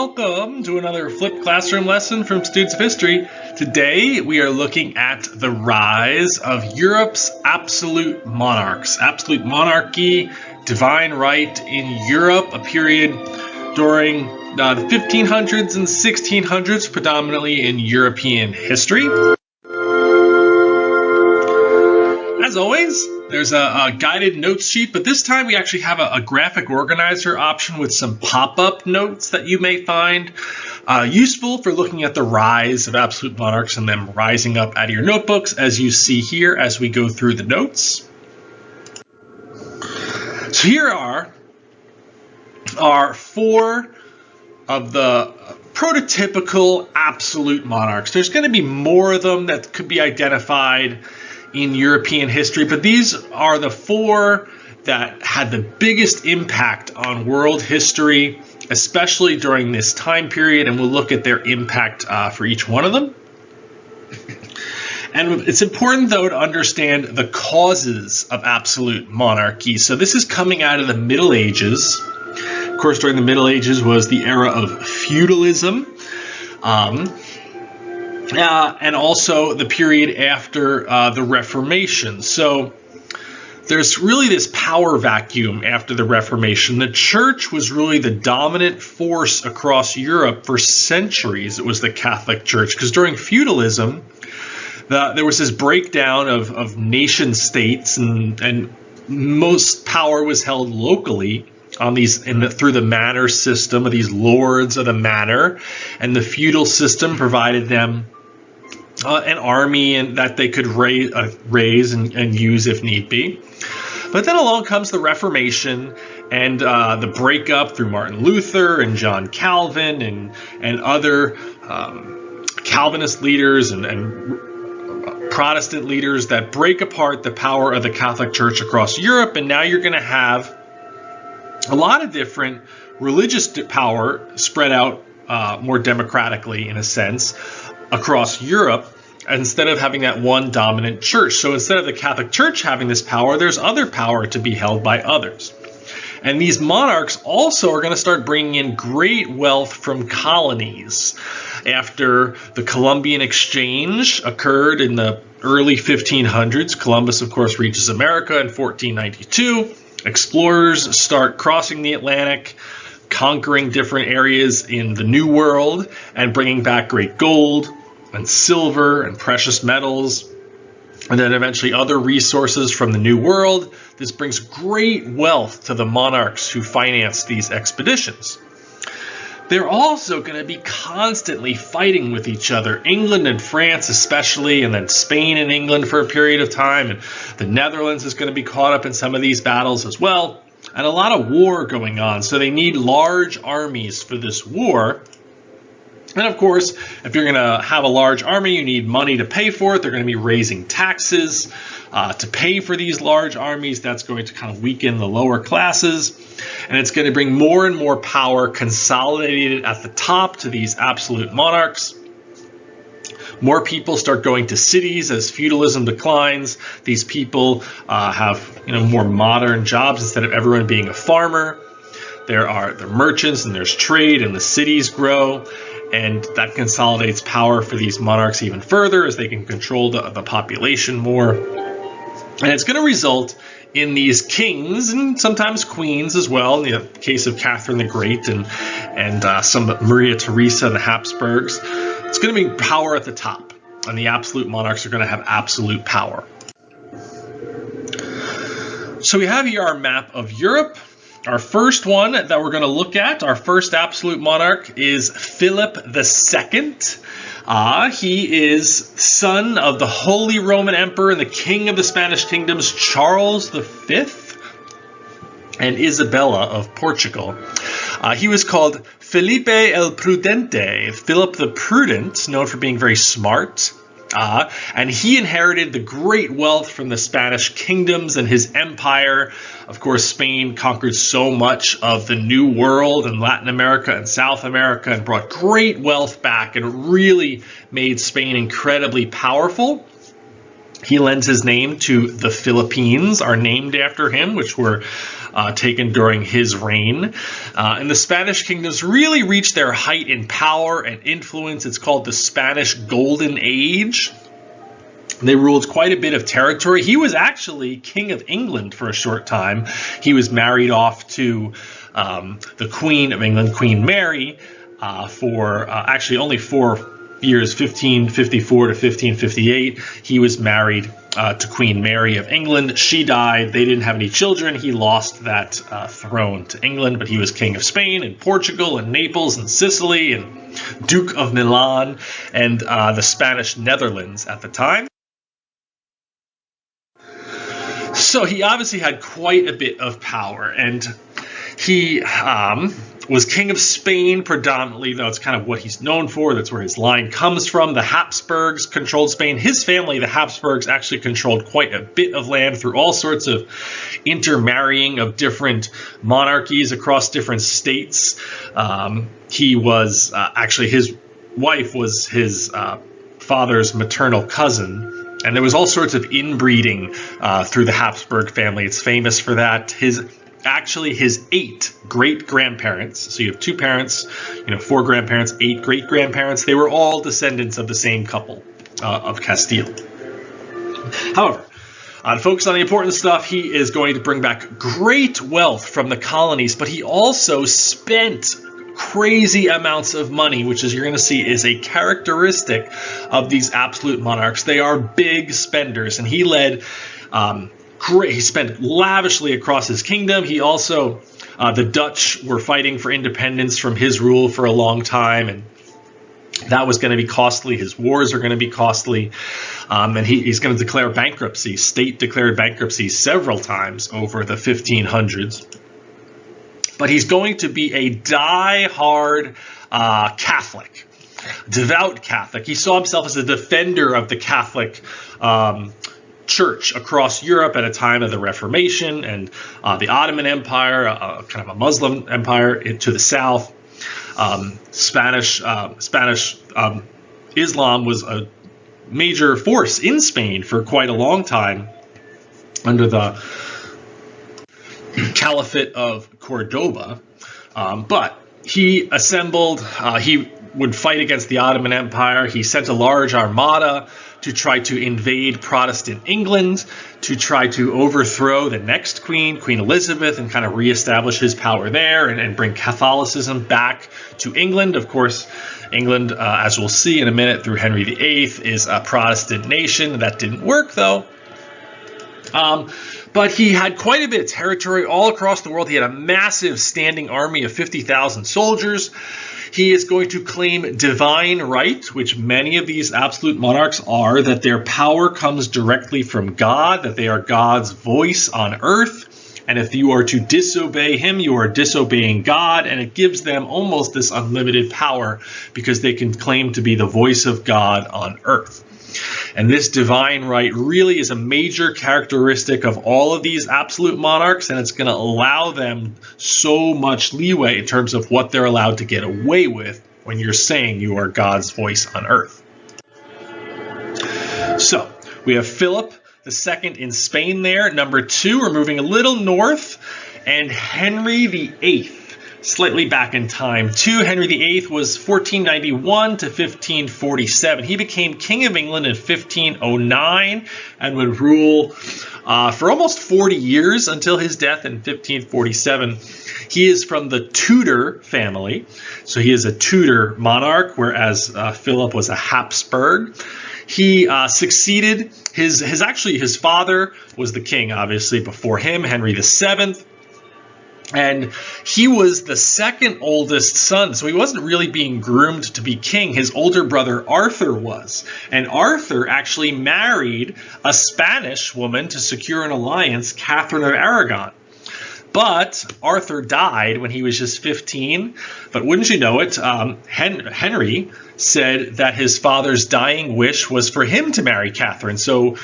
Welcome to another flipped classroom lesson from Students of History. Today we are looking at the rise of Europe's absolute monarchs. Absolute monarchy, divine right in Europe, a period during the 1500s and 1600s, predominantly in European history. As always, there's a guided notes sheet, but this time we actually have a graphic organizer option with some pop-up notes that you may find useful for looking at the rise of absolute monarchs and them rising up out of your notebooks, as you see here as we go through the notes. So here are four of the prototypical absolute monarchs. There's going to be more of them that could be identified in European history, but these are the four that had the biggest impact on world history, especially during this time period, and we'll look at their impact for each one of them. And it's important, though, to understand the causes of absolute monarchy. So this is coming out of the Middle Ages. Of course, during the Middle Ages was the era of feudalism. And also the period after the Reformation. So there's really this power vacuum after the Reformation. The church was really the dominant force across Europe for centuries. It was the Catholic Church, because during feudalism, there was this breakdown of nation states, and most power was held locally on these through the manor system of these lords of the manor, and the feudal system provided them an army and that they could raise and use if need be. But then along comes the Reformation and the breakup through Martin Luther and John Calvin and other Calvinist leaders and Protestant leaders that break apart the power of the Catholic Church across Europe. And now you're going to have a lot of different religious power spread out more democratically, in a sense, across Europe, instead of having that one dominant church. So instead of the Catholic Church having this power, there's other power to be held by others. And these monarchs also are going to start bringing in great wealth from colonies. After the Columbian Exchange occurred in the early 1500s, Columbus, of course, reaches America in 1492. Explorers start crossing the Atlantic, conquering different areas in the New World and bringing back great gold and silver and precious metals, and then eventually other resources from the New World. This brings great wealth to the monarchs who finance these expeditions. They're also going to be constantly fighting with each other, England and France especially, and then Spain and England for a period of time, and the Netherlands is going to be caught up in some of these battles as well, and a lot of war going on. So they need large armies for this war. And of course, if you're going to have a large army, you need money to pay for it. They're going to be raising taxes to pay for these large armies. That's going to kind of weaken the lower classes. And it's going to bring more and more power consolidated at the top to these absolute monarchs. More people start going to cities as feudalism declines. These people have more modern jobs instead of everyone being a farmer. There are the merchants and there's trade, and the cities grow. And that consolidates power for these monarchs even further as they can control the population more. And it's going to result in these kings and sometimes queens as well, in the case of Catherine the Great and some Maria Theresa and the Habsburgs. It's going to be power at the top, and the absolute monarchs are going to have absolute power. So we have here our map of Europe. Our first one that we're going to look at, our first absolute monarch, is Philip II. He is son of the Holy Roman Emperor and the King of the Spanish Kingdoms, Charles V, and Isabella of Portugal. He was called Felipe el Prudente, Philip the Prudent, known for being very smart. And he inherited the great wealth from the Spanish kingdoms and his empire. Of course, Spain conquered so much of the New World and Latin America and South America and brought great wealth back and really made Spain incredibly powerful. He lends his name to the Philippines, are named after him, which were taken during his reign. And the Spanish kingdoms really reached their height in power and influence. It's called the Spanish Golden Age. They ruled quite a bit of territory. He was actually King of England for a short time. He was married off to the Queen of England, Queen Mary, for actually only 4 years, 1554 to 1558. He was married to Queen Mary of England. She died. They didn't have any children. He lost that throne to England, but he was King of Spain and Portugal and Naples and Sicily and Duke of Milan and the Spanish Netherlands at the time. So he obviously had quite a bit of power, and he was King of Spain predominantly, though it's kind of what he's known for. That's where his line comes from. The Habsburgs controlled Spain. His family, the Habsburgs, actually controlled quite a bit of land through all sorts of intermarrying of different monarchies across different states. He was actually, his wife was his father's maternal cousin. And there was all sorts of inbreeding through the Habsburg family. It's famous for that. His 8 great-grandparents, so you have 2 parents, 4 grandparents, 8 great-grandparents, they were all descendants of the same couple of Castile. However, to focus on the important stuff, he is going to bring back great wealth from the colonies, but he also spent crazy amounts of money, which, as you're going to see, is a characteristic of these absolute monarchs. They are big spenders, and he led he spent lavishly across his kingdom. He also, the Dutch were fighting for independence from his rule for a long time, and that was going to be costly. His wars are going to be costly, and he's going to declare bankruptcy, state-declared bankruptcy several times over the 1500s. But he's going to be a die-hard Catholic, devout Catholic. He saw himself as a defender of the Catholic Church across Europe at a time of the Reformation and the Ottoman Empire, kind of a Muslim empire to the south. Spanish Islam was a major force in Spain for quite a long time under the Caliphate of Cordoba, but he assembled, he would fight against the Ottoman Empire. He sent a large armada to try to invade Protestant England, to try to overthrow the next queen, Queen Elizabeth, and kind of reestablish his power there and bring Catholicism back to England. Of course, England, as we'll see in a minute through Henry VIII, is a Protestant nation. That didn't work, though. But he had quite a bit of territory all across the world. He had a massive standing army of 50,000 soldiers. He is going to claim divine right, which many of these absolute monarchs are, that their power comes directly from God, that they are God's voice on earth. And if you are to disobey him, you are disobeying God. And it gives them almost this unlimited power because they can claim to be the voice of God on earth. And this divine right really is a major characteristic of all of these absolute monarchs, and it's going to allow them so much leeway in terms of what they're allowed to get away with when you're saying you are God's voice on earth. So we have Philip II in Spain there. Number 2, we're moving a little north, and Henry VIII. Slightly back in time, too. Henry VIII was 1491 to 1547. He became King of England in 1509 and would rule for almost 40 years until his death in 1547. He is from the Tudor family, so he is a Tudor monarch, whereas Philip was a Habsburg. He succeeded his father was the king, obviously, before him, Henry VII. And he was the second oldest son, so he wasn't really being groomed to be king. His older brother Arthur was. And Arthur actually married a Spanish woman to secure an alliance, Catherine of Aragon. But Arthur died when he was just 15. But wouldn't you know it, Henry said that his father's dying wish was for him to marry Catherine. So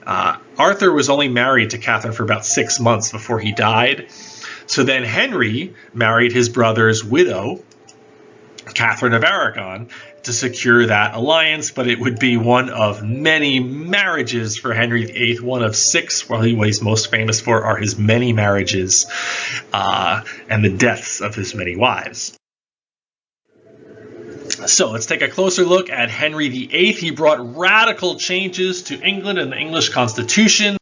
Arthur was only married to Catherine for about 6 months before he died. So then Henry married his brother's widow, Catherine of Aragon to secure that alliance, but it would be one of many marriages for Henry VIII, one of 6. Well, what he's most famous for are his many marriages and the deaths of his many wives. So let's take a closer look at Henry VIII. He brought radical changes to England and the English Constitution.